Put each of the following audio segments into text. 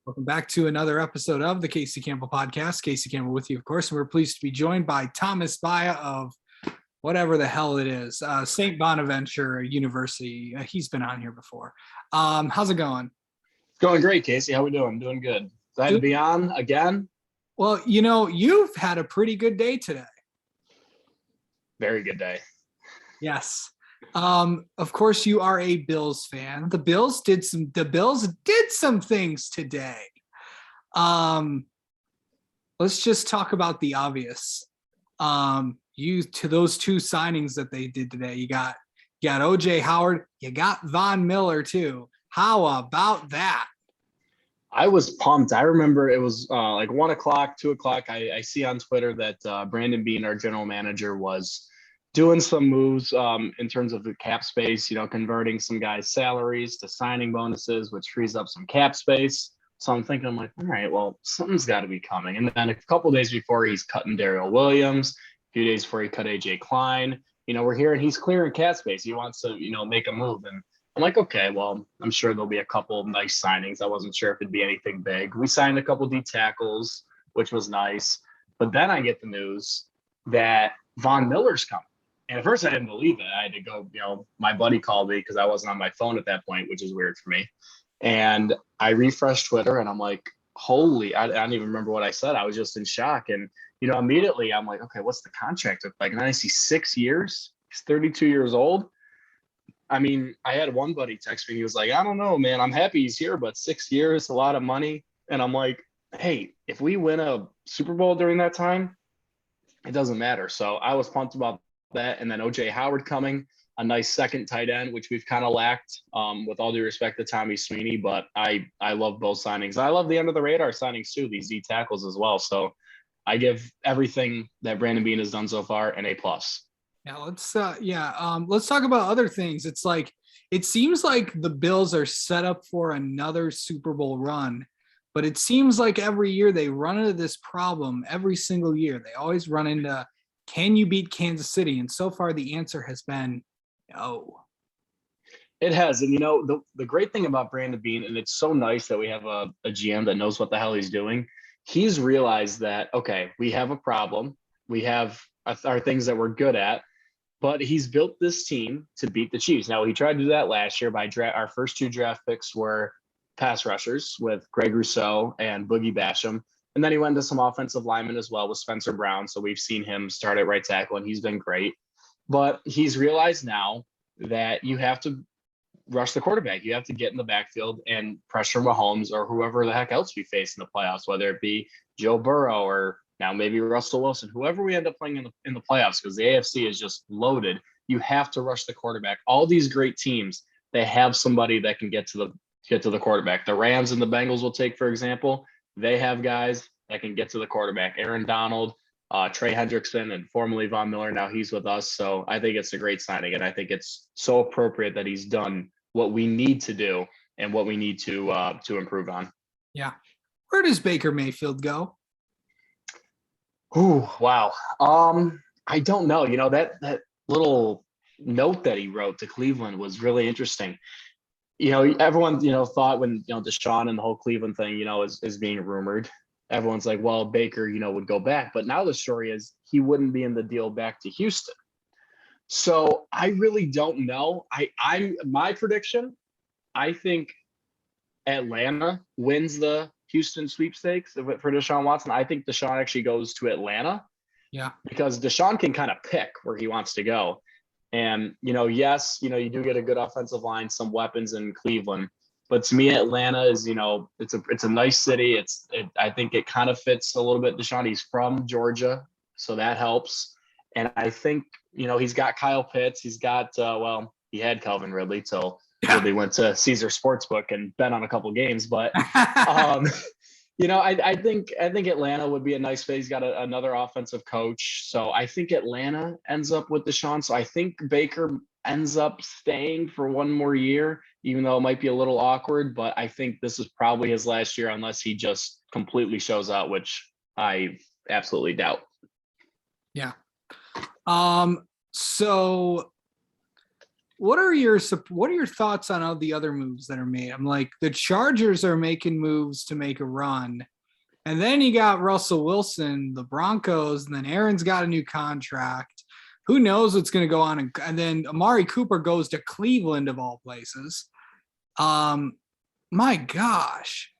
Welcome back to another episode of the Casey Campbell Podcast. Casey Campbell with you, of course, and we're pleased to be joined by Thomas Baia of whatever the hell it is, St. Bonaventure University. He's been on here before. How's it going? It's going great, Casey. How we doing? Doing good. Glad to be on again. Well, you know, you've had a pretty good day today. Very good day. Yes. Of course, you are a Bills fan. The Bills did some things today. Let's just talk about the obvious. Those two signings that they did today. You got OJ Howard. You got Von Miller too. How about that? I was pumped. I remember it was like 1 o'clock, 2 o'clock. I see on Twitter that Brandon Beane, our general manager, was doing some moves in terms of the cap space, converting some guys' salaries to signing bonuses, which frees up some cap space. So I'm thinking, all right, well, something's got to be coming. And then a couple of days before, he's cutting Daryl Williams. A few days before he cut AJ Klein. We're hearing he's clearing cap space. He wants to, make a move. And I'm like, okay, well, I'm sure there'll be a couple of nice signings. I wasn't sure if it'd be anything big. We signed a couple of D tackles, which was nice. But then I get the news that Von Miller's coming. And at first I didn't believe it. I had to go, my buddy called me because I wasn't on my phone at that point, which is weird for me. And I refreshed Twitter and I'm like, holy, I don't even remember what I said. I was just in shock. And, immediately I'm like, okay, what's the contract look like? And then I see 6 years. He's 32 years old. I mean, I had one buddy text me. He was like, I don't know, man. I'm happy he's here, but 6 years, a lot of money. And I'm like, hey, if we win a Super Bowl during that time, it doesn't matter. So I was pumped about that. And then OJ Howard coming, a nice second tight end, which we've kind of lacked, with all due respect to Tommy Sweeney. But I love both signings. I love the under the radar signings too, these D tackles as well. So I give everything that Brandon Beane has done so far an A+. Yeah, let's talk about other things. It's like, it seems like the Bills are set up for another Super Bowl run, but it seems like every year they run into this problem every single year. They always run into, can you beat Kansas City? And so far the answer has been no. It has. And, the great thing about Brandon Beane, and it's so nice that we have a GM that knows what the hell he's doing. He's realized that, okay, we have a problem. We have our things that we're good at, but he's built this team to beat the Chiefs. Now, he tried to do that last year by our first 2 draft picks were pass rushers with Greg Rousseau and Boogie Basham. And then he went to some offensive linemen as well with Spencer Brown. So we've seen him start at right tackle, and he's been great. But he's realized now that you have to rush the quarterback. You have to get in the backfield and pressure Mahomes or whoever the heck else we face in the playoffs, whether it be Joe Burrow or now maybe Russell Wilson, whoever we end up playing in the playoffs, because the AFC is just loaded. You have to rush the quarterback. All these great teams, they have somebody that can get to the quarterback. The Rams and the Bengals will take, for example, they have guys that can get to the quarterback. Aaron Donald, Trey Hendrickson, and formerly Von Miller. Now he's with us. So I think it's a great signing. And I think it's so appropriate that he's done what we need to do and what we need to improve on. Yeah. Where does Baker Mayfield go? Ooh, wow. I don't know. That little note that he wrote to Cleveland was really interesting. Everyone, thought when, Deshaun and the whole Cleveland thing, is being rumored. Everyone's like, well, Baker, would go back. But now the story is he wouldn't be in the deal back to Houston. So I really don't know. My prediction, I think Atlanta wins the Houston sweepstakes for Deshaun Watson. I think Deshaun actually goes to Atlanta. Yeah. Because Deshaun can kind of pick where he wants to go. And, yes, you do get a good offensive line, some weapons in Cleveland. But to me, Atlanta is, it's a nice city. I think it kind of fits a little bit. Deshaun, he's from Georgia, so that helps. And I think, he's got Kyle Pitts. He's got, he had Calvin Ridley till Ridley went to Caesar Sportsbook and bet on a couple games. But, I think Atlanta would be a nice fit. He's got another offensive coach. So I think Atlanta ends up with Deshaun. So I think Baker ends up staying for one more year, even though it might be a little awkward. But I think this is probably his last year unless he just completely shows out, which I absolutely doubt. Yeah. So what are your thoughts on all the other moves that are made? I'm like, the Chargers are making moves to make a run. And then you got Russell Wilson, the Broncos, and then Aaron's got a new contract. Who knows what's going to go on? And then Amari Cooper goes to Cleveland of all places. My gosh.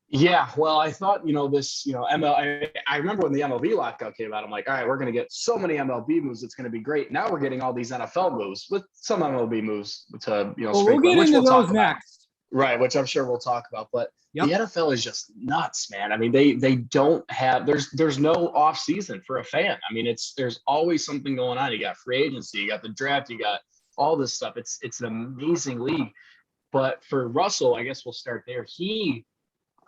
Yeah, well, I thought, this, I remember when the MLB lockout came out, I'm like, all right, we're going to get so many MLB moves. It's going to be great. Now we're getting all these NFL moves with some MLB moves to, Well, we'll sprinkle, get which into we'll talk those about. next. Right, which I'm sure we'll talk about. But Yep. the NFL is just nuts, man. I mean, they don't have there's no off season for a fan. I mean, there's always something going on. You got free agency, you got the draft, you got all this stuff. It's an amazing league. But for Russell, I guess we'll start there. He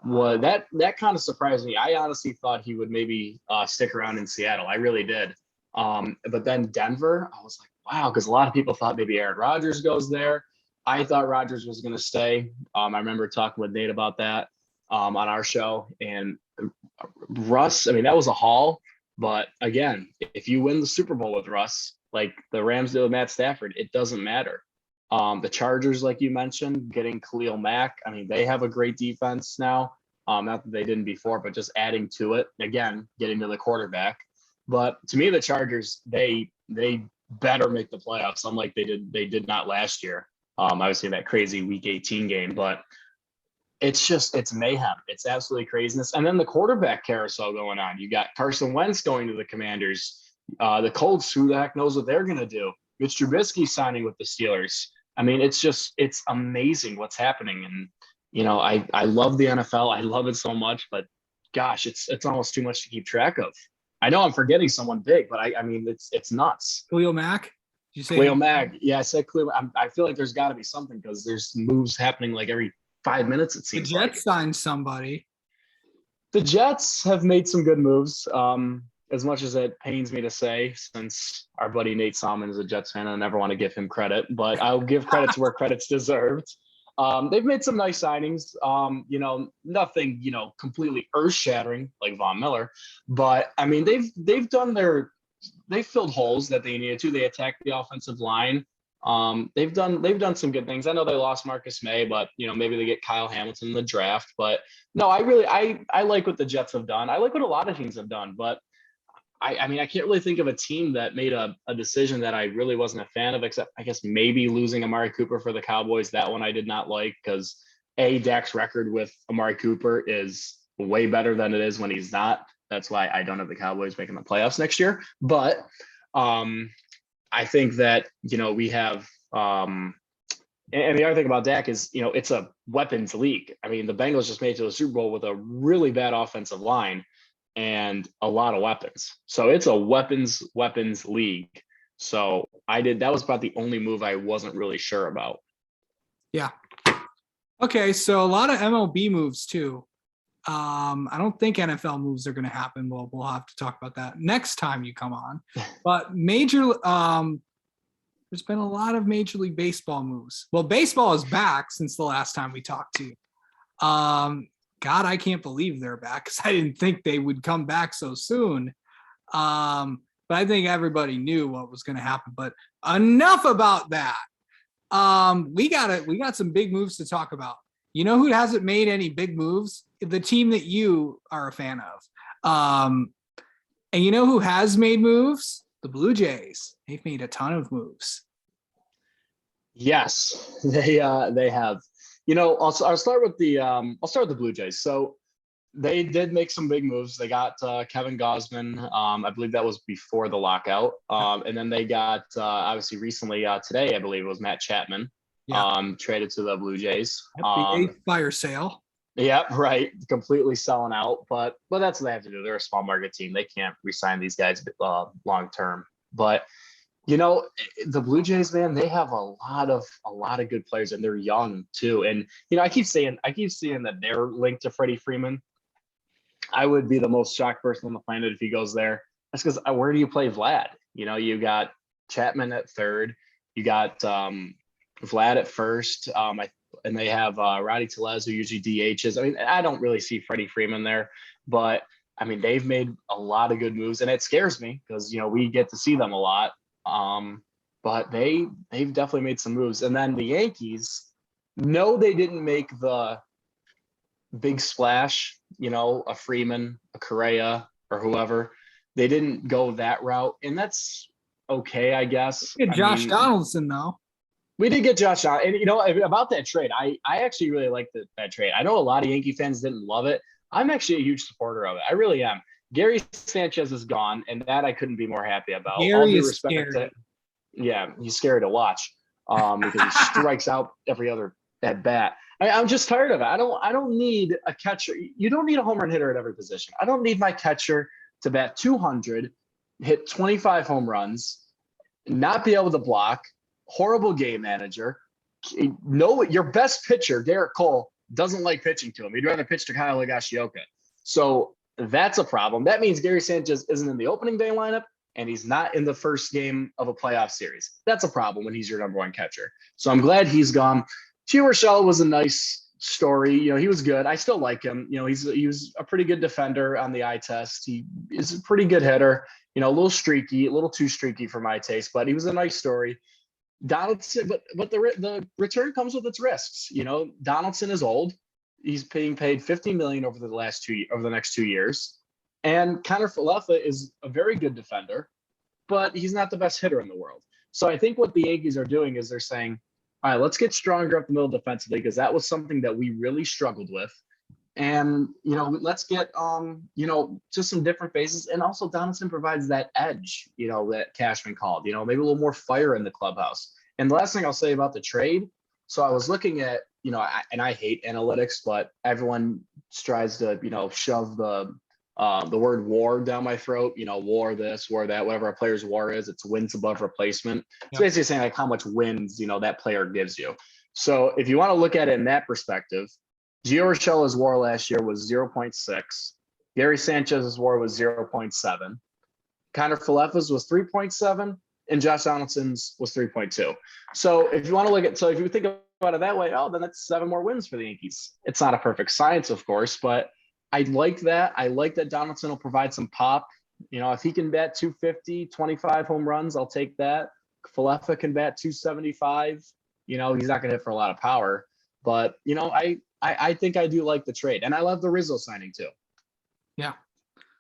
was that kind of surprised me. I honestly thought he would maybe stick around in Seattle. I really did. But then Denver, I was like, wow, because a lot of people thought maybe Aaron Rodgers goes there. I thought Rodgers was going to stay. I remember talking with Nate about that on our show. And Russ, I mean, that was a haul. But again, if you win the Super Bowl with Russ, like the Rams did with Matt Stafford, it doesn't matter. The Chargers, like you mentioned, getting Khalil Mack. I mean, they have a great defense now. Not that they didn't before, but just adding to it. Again, getting to the quarterback. But to me, the Chargers, they better make the playoffs, unlike they did not last year. Obviously that crazy Week 18 game, but it's mayhem. It's absolutely craziness. And then the quarterback carousel going on. You got Carson Wentz going to the Commanders. The Colts, who the heck knows what they're going to do? Mitch Trubisky signing with the Steelers. I mean, it's amazing what's happening. And, I love the NFL. I love it so much, but gosh, it's almost too much to keep track of. I know I'm forgetting someone big, but I mean, it's nuts. Khalil Mack? Did you say Khalil Mack? Yeah, I said Khalil. I feel like there's got to be something because there's moves happening like every 5 minutes. It the seems Jets signed somebody? The Jets have made some good moves. As much as it pains me to say, since our buddy Nate Salmon is a Jets fan, I never want to give him credit, but I'll give credit to where credit's deserved. They've made some nice signings. Nothing, completely earth-shattering like Von Miller, but I mean, they've filled holes that they needed to. They attacked the offensive line. They've done some good things. I know they lost Marcus May, but maybe they get Kyle Hamilton in the draft. But no, I like what the Jets have done. I like what a lot of teams have done, but I mean, I can't really think of a team that made a decision that I really wasn't a fan of, except I guess maybe losing Amari Cooper for the Cowboys. That one I did not like because Dak's record with Amari Cooper is way better than it is when he's not. That's why I don't have the Cowboys making the playoffs next year. But I think that, we have and the other thing about Dak is, it's a weapons league. I mean, the Bengals just made it to the Super Bowl with a really bad offensive line and a lot of weapons. So it's a weapons league. So that was about the only move I wasn't really sure about. Yeah. Okay. So a lot of MLB moves too. I don't think NFL moves are going to happen. We'll have to talk about that next time you come on. But there's been a lot of Major League Baseball moves. Well, baseball is back since the last time we talked to you. God, I can't believe they're back because I didn't think they would come back so soon. But I think everybody knew what was going to happen. But enough about that. We got some big moves to talk about. You know who hasn't made any big moves? The team that you are a fan of. And you know who has made moves? The Blue Jays. They've made a ton of moves. Yes, they have. I'll start with the Blue Jays. So they did make some big moves. They got Kevin Gausman. I believe that was before the lockout. And then they got obviously recently today, I believe it was Matt Chapman. Yeah. Traded to the Blue Jays. The fire sale. Yeah, right. Completely selling out, but that's what they have to do. They're a small market team. They can't re-sign these guys long term. But the Blue Jays, man, they have a lot of good players, and they're young too. And I keep seeing that they're linked to Freddie Freeman. I would be the most shocked person on the planet if he goes there. That's because where do you play Vlad? You got Chapman at third, you got Vlad at first, and they have Roddy Tellez, who usually DHs. I mean, I don't really see Freddie Freeman there, but I mean, they've made a lot of good moves, and it scares me because we get to see them a lot. but they've definitely made some moves. And then the Yankees, no, they didn't make the big splash, a Freeman, a Correa, or whoever. They didn't go that route, and that's okay, I guess. Get Josh Donaldson though. We did get Josh Donaldson, and about that trade, I actually really liked that trade. I know a lot of Yankee fans didn't love it. I'm actually a huge supporter of it. I really am. Gary Sanchez is gone, and that I couldn't be more happy about. Gary All due is respect scary. yeah, he's scary to watch because he strikes out every other at bat. I'm just tired of it. I don't need a catcher. You don't need a home run hitter at every position. I don't need my catcher to bat 200, hit 25 home runs, not be able to block, horrible game manager. No, your best pitcher, Derek Cole, doesn't like pitching to him. He'd rather pitch to Kyle Higashioka. So that's a problem. That means Gary Sanchez isn't in the opening day lineup, and he's not in the first game of a playoff series. That's a problem when he's your number one catcher. So I'm glad he's gone. Gio Urshela was a nice story. He was good. I still like him. He was a pretty good defender on the eye test. He is a pretty good hitter. A little streaky, a little too streaky for my taste, but he was a nice story. Donaldson, but the return comes with its risks. Donaldson is old. He's being paid $50 million over the next 2 years, and Connor Falefa is a very good defender, but he's not the best hitter in the world. So I think what the Yankees are doing is they're saying, all right, let's get stronger up the middle defensively, because that was something that we really struggled with. And, let's get, just some different faces. And also Donaldson provides that edge, that Cashman called, maybe a little more fire in the clubhouse. And the last thing I'll say about the trade. So I was looking at, and I hate analytics, but everyone tries to, shove the word WAR down my throat, WAR this, WAR that, whatever a player's WAR is, it's wins above replacement. It's basically saying like how much wins, that player gives you. So if you want to look at it in that perspective, Gio Urshela's WAR last year was 0.6. Gary Sanchez's WAR was 0.7. Connor Falefa's was 3.7, and Josh Donaldson's was 3.2. So if you think about it that way, then that's 7 more wins for the Yankees. It's not a perfect science, of course, but I like that. I like that Donaldson will provide some pop. If he can bat 250, 25 home runs, I'll take that. Falefa can bat 275. He's not going to hit for a lot of power, but I think I do like the trade, and I love the Rizzo signing too. Yeah.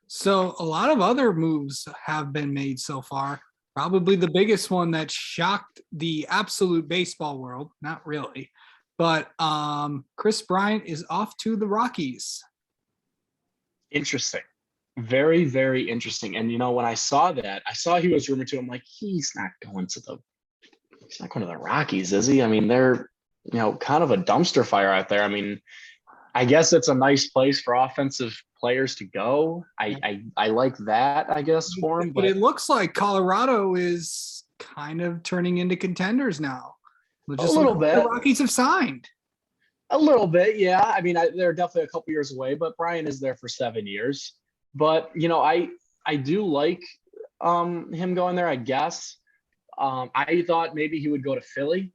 So a lot of other moves have been made so far. Probably the biggest one that shocked the absolute baseball world, not really, but Chris Bryant is off to the Rockies. Interesting. Very, very interesting. And when I saw he was rumored to. I'm like, he's not going to the Rockies, is he? I mean, they're kind of a dumpster fire out there. I mean, I guess it's a nice place for offensive players to go. I like that, I guess, for him. But it looks like Colorado is kind of turning into contenders now. Just a little bit. The Rockies have signed. A little bit, yeah. I mean, they're definitely a couple years away, but Brian is there for 7 years. But I do like him going there, I guess. I thought maybe he would go to Philly.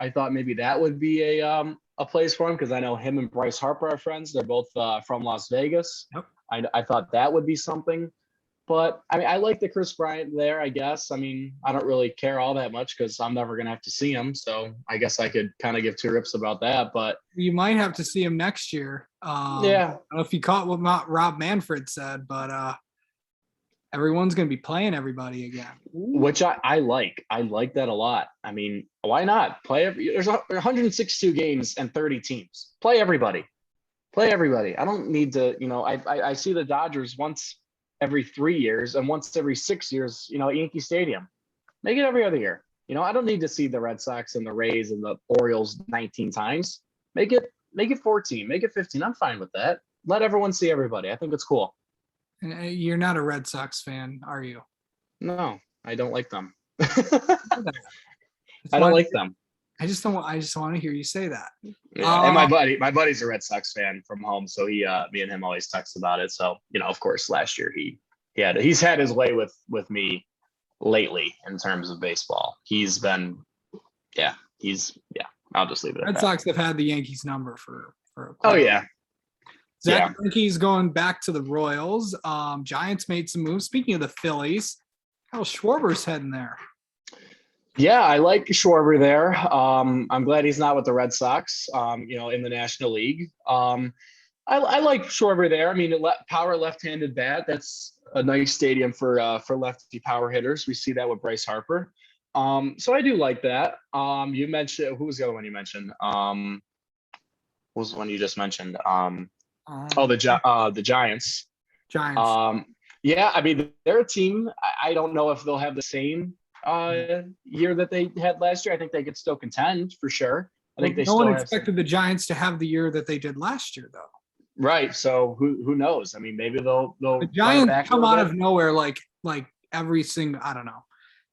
I thought maybe that would be a place for him, because I know him and Bryce Harper are friends. They're both from Las Vegas. Yep. I thought that would be something. But I mean, I like the Chris Bryant there, I guess. I mean, I don't really care all that much because I'm never going to have to see him. So I guess I could kind of give 2 rips about that. But you might have to see him next year. Yeah. I don't know if you caught what Rob Manfred said, but everyone's going to be playing everybody again. Which I like. I like that a lot. I mean, why not? There's 162 games and 30 teams. Play everybody. I don't need to, I see the Dodgers once every 3 years and once every 6 years, at Yankee Stadium. Make it every other year. I don't need to see the Red Sox and the Rays and the Orioles 19 times. Make it 14, make it 15. I'm fine with that. Let everyone see everybody. I think it's cool. And you're not a Red Sox fan, are you? No, I don't like them. I don't like them. I just want to hear you say that. Yeah, and my buddy's a Red Sox fan from home, so me and him always text about it. So of course, last year he's had his way with me lately in terms of baseball. He's been, I'll just leave it at that. Red Sox have had the Yankees number for oh yeah. Zach Greinke's going back to the Royals. Giants made some moves. Speaking of the Phillies, Kyle Schwarber's heading there. Yeah, I like Schwarber there. I'm glad he's not with the Red Sox, in the National League. I like Schwarber there. I mean, power left-handed bat. That's a nice stadium for lefty power hitters. We see that with Bryce Harper. So I do like that. You mentioned, who was the other one you mentioned? What was the one you just mentioned? The Giants. Giants. Um, yeah, I mean, they're a team. I don't know if they'll have the same year that they had last year. I think they could still contend for sure. I Well, think they no one still have some. expected the Giants to have the year that they did last year, though. Right. So who knows? I mean, maybe they'll The run it Giants back a come little out bit. of nowhere like every single. I don't know.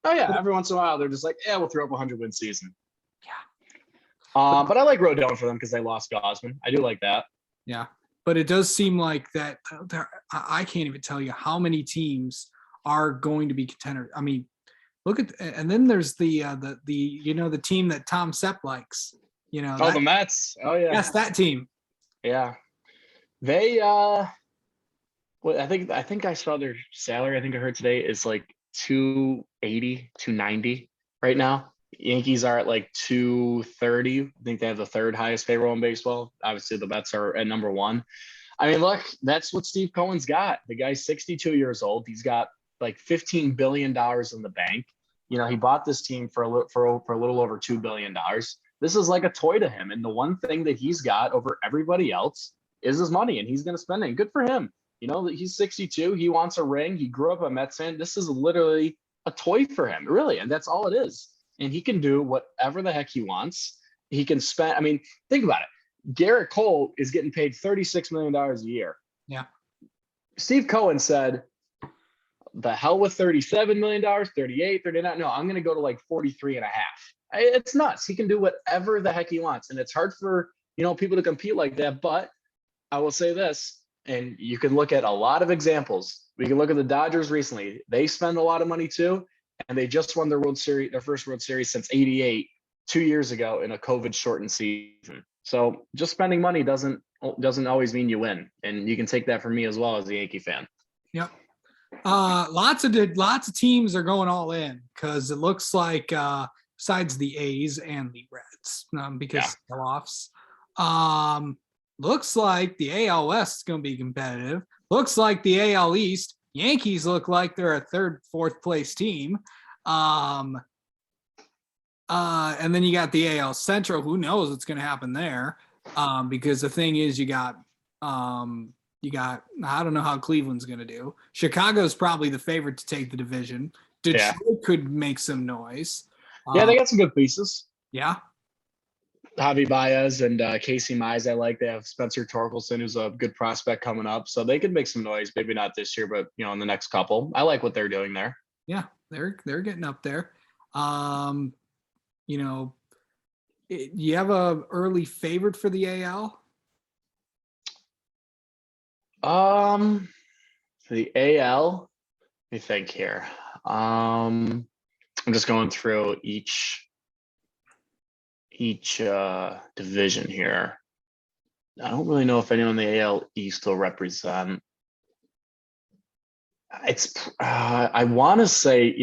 Oh yeah, every once in a while they're just like, yeah, we'll throw up a 100-win season. Yeah. But I like Rodon for them because they lost Gosman. I do like that. Yeah, but it does seem like that. I can't even tell you how many teams are going to be contenders. I mean, look at, and then there's the team that Tom Sepp likes. Oh, the Mets. Oh yeah. Yes, that team. Yeah. They well, I think I saw their salary. I think I heard today is like 280, 290 right now. Yankees are at like 230. I think they have the third highest payroll in baseball. Obviously, the Mets are at number one. I mean, look, that's what Steve Cohen's got. The guy's 62 years old. He's got like $15 billion in the bank. He bought this team for a little over $2 billion. This is like a toy to him. And the one thing that he's got over everybody else is his money, and he's going to spend it. And good for him. He's 62. He wants a ring. He grew up a Mets fan. This is literally a toy for him, really. And that's all it is. And he can do whatever the heck he wants. He can spend, I mean, think about it. Garrett Cole is getting paid $36 million a year. Yeah. Steve Cohen said, the hell with $37 million, 38, 39. No, I'm going to go to like 43 and a half. It's nuts. He can do whatever the heck he wants. And it's hard for, people to compete like that. But I will say this, and you can look at a lot of examples. We can look at the Dodgers recently. They spend a lot of money too, and they just won their first World Series since '88, 2 years ago in a COVID-shortened season. So just spending money doesn't always mean you win, and you can take that from me as well as a Yankee fan. Yep. Lots of teams are going all in because it looks like besides the A's and the Reds, because sell-offs. Looks like the AL West is going to be competitive. Looks like the AL East, Yankees look like they're a third, fourth place team. And then you got the AL Central. Who knows what's going to happen there? Because the thing is, you got I don't know how Cleveland's going to do. Chicago's probably the favorite to take the division. Detroit could make some noise. Yeah, they got some good pieces. Yeah. Javi Baez and Casey Mize, I like. They have Spencer Torkelson, who's a good prospect coming up. So they could make some noise. Maybe not this year, but in the next couple. I like what they're doing there. Yeah, they're getting up there. You have a early favorite for the AL? The AL, let me think here. I'm just going through each division here. I don't really know if anyone in the AL East will represent. I want to say,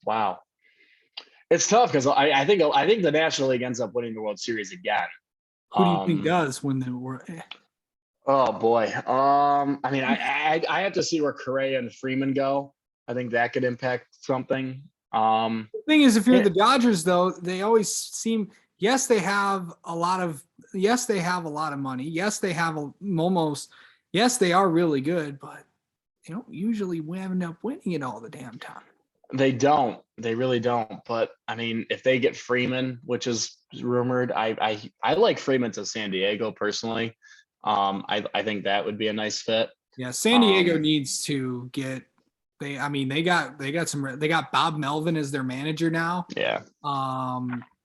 wow. It's tough because I think the National League ends up winning the World Series again. Who do you think does win the World? Oh boy. I mean, I have to see where Correa and Freeman go. I think that could impact something. The thing is, if you're the Dodgers, though, they always seem. Yes, they have a lot of. Yes, they have a lot of money. Yes, they have almost. Yes, they are really good, but they don't usually end up winning it all the damn time. They don't. They really don't. But I mean, if they get Freeman, which is rumored, I like Freeman to San Diego personally. I think that would be a nice fit. Yeah, San Diego needs to get. They got Bob Melvin as their manager now. Yeah.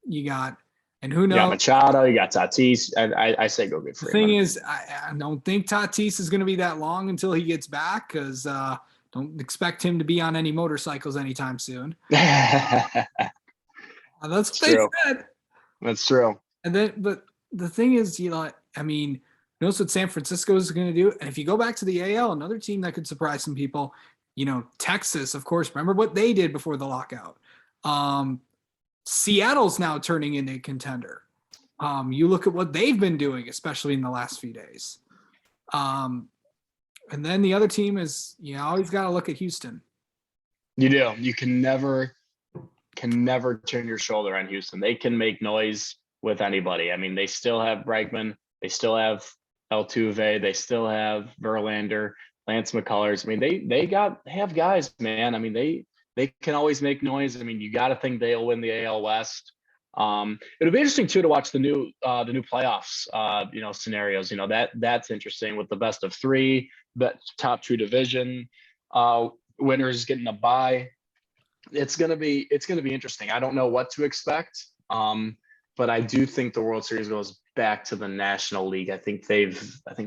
You got, and who knows? You got Machado, you got Tatis. I say go get Freeman. The thing is, I don't think Tatis is going to be that long until he gets back, because don't expect him to be on any motorcycles anytime soon. That's what they said. That's true. And then, but the thing is, I mean, notice what San Francisco is going to do. And if you go back to the AL, another team that could surprise some people, Texas, of course, remember what they did before the lockout. Seattle's now turning into a contender. You look at what they've been doing, especially in the last few days. And then the other team is, you always got to look at Houston. You do. You can never turn your shoulder on Houston. They can make noise with anybody. I mean, they still have Bregman. They still have Altuve. They still have Verlander, Lance McCullers. I mean, they have guys, man. I mean, they can always make noise. I mean, you got to think they'll win the AL West. It'll be interesting too to watch the new playoffs, scenarios. That's interesting with the best of three, the top two division winners getting a bye. It's gonna be interesting. I don't know what to expect, but I do think the World Series goes back to the National League. I think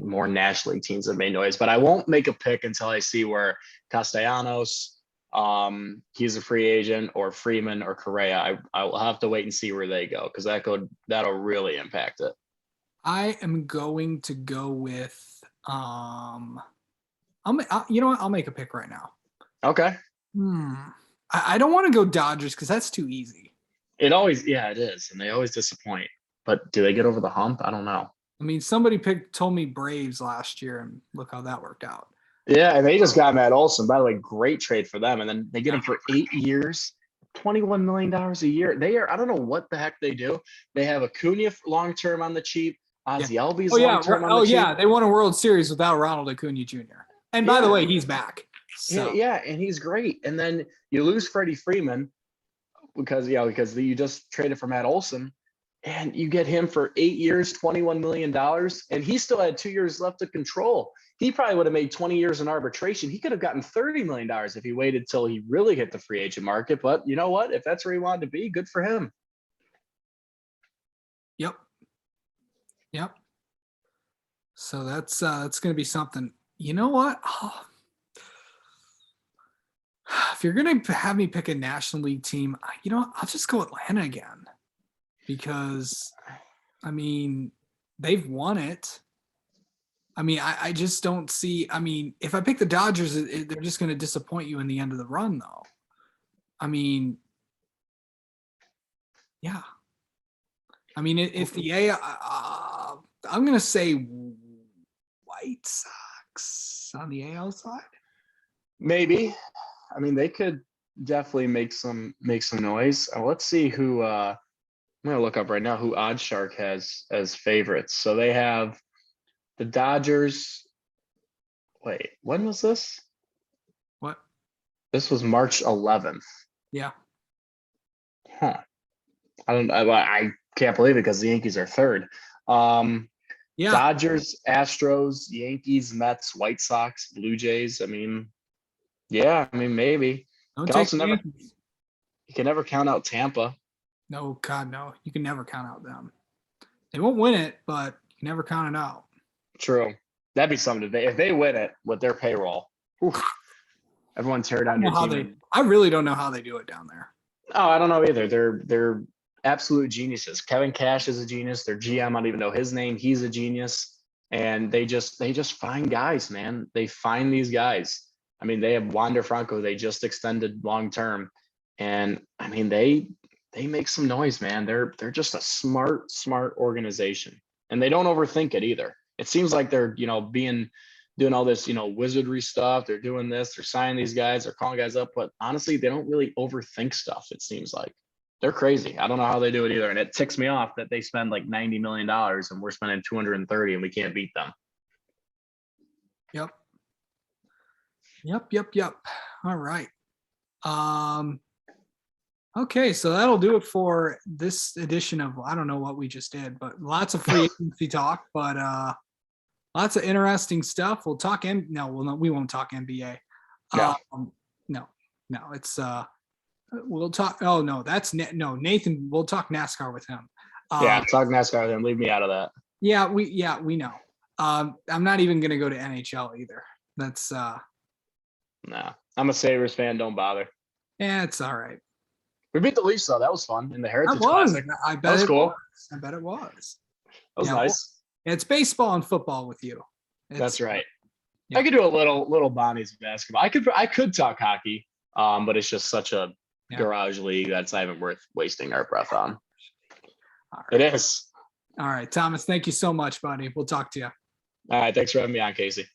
more National League teams have made noise, but I won't make a pick until I see where Castellanos, he's a free agent, or Freeman or Correa. I will have to wait and see where they go, because that'll really impact it. I am going to go with you know what? I'll make a pick right now. Okay. I don't want to go Dodgers because that's too easy. It is, and they always disappoint. But do they get over the hump? I don't know. I mean, somebody told me Braves last year, and look how that worked out. Yeah, and they just got Matt Olson. By the way, great trade for them. And then they get him for 8 years, $21 million a year. I don't know what the heck they do. They have Acuna long-term on the cheap. Ozzie Albies long-term on the cheap. Yeah, they won a World Series without Ronald Acuna Jr. And by the way, he's back. So. Yeah, and he's great. And then you lose Freddie Freeman because you just traded for Matt Olson, and you get him for 8 years, $21 million, and he still had 2 years left to control. He probably would have made 20 years in arbitration. He could have gotten $30 million if he waited till he really hit the free agent market. But you know what? If that's where he wanted to be, good for him. Yep. So that's going to be something. You know what? If you're going to have me pick a National League team, I'll just go Atlanta again, because, I mean, they've won it. I mean, I just don't see. I mean, if I pick the Dodgers, they're just going to disappoint you in the end of the run, though. I mean, yeah. I mean, if the I'm going to say White Sox on the AL side. Maybe. I mean, they could definitely make some noise. Let's see who. I'm going to look up right now who OddsShark has as favorites. So they have the Dodgers. Wait, when was this? What? This was March 11th. Yeah. Huh. I can't believe it, because the Yankees are third. Yeah. Dodgers, Astros, Yankees, Mets, White Sox, Blue Jays. I mean, yeah. I mean, maybe. You can never count out Tampa. No, God, no. You can never count out them. They won't win it, but you can never count it out. True. That'd be something if they win it with their payroll. Everyone tear down your team. I really don't know how they do it down there. Oh, I don't know either. They're absolute geniuses. Kevin Cash is a genius. Their GM, I don't even know his name. He's a genius. And they just find guys, man. They find these guys. I mean, they have Wander Franco. They just extended long term, and I mean they make some noise, man. They're just a smart organization, and they don't overthink it either. It seems like they're doing all this wizardry stuff. They're doing this. They're signing these guys. They're calling guys up, but honestly, they don't really overthink stuff. It seems like they're crazy. I don't know how they do it either, and it ticks me off that they spend like $90 million and we're spending 230 and we can't beat them. Yep. All right. Okay, so that'll do it for this edition of, I don't know what we just did, but lots of free agency talk, but lots of interesting stuff. We'll talk we won't talk NBA. No, it's we'll talk. Oh no, Nathan. We'll talk NASCAR with him. Talk NASCAR with him. Leave me out of that. Yeah, we know. I'm not even gonna go to NHL either. That's nah. I'm a Sabres fan. Don't bother. Yeah, it's all right. We beat the Leafs though. That was fun in the Heritage Classic. I bet that was cool. I bet it was. That was nice. Well, it's baseball and football with you. That's right. Yeah. I could do a little Bonnie's basketball. I could talk hockey, but it's just such a Yeah. garage league that's not even worth wasting our breath on. All It right. is. All right, Thomas, thank you so much, buddy. We'll talk to you. All right. Thanks for having me on, Casey.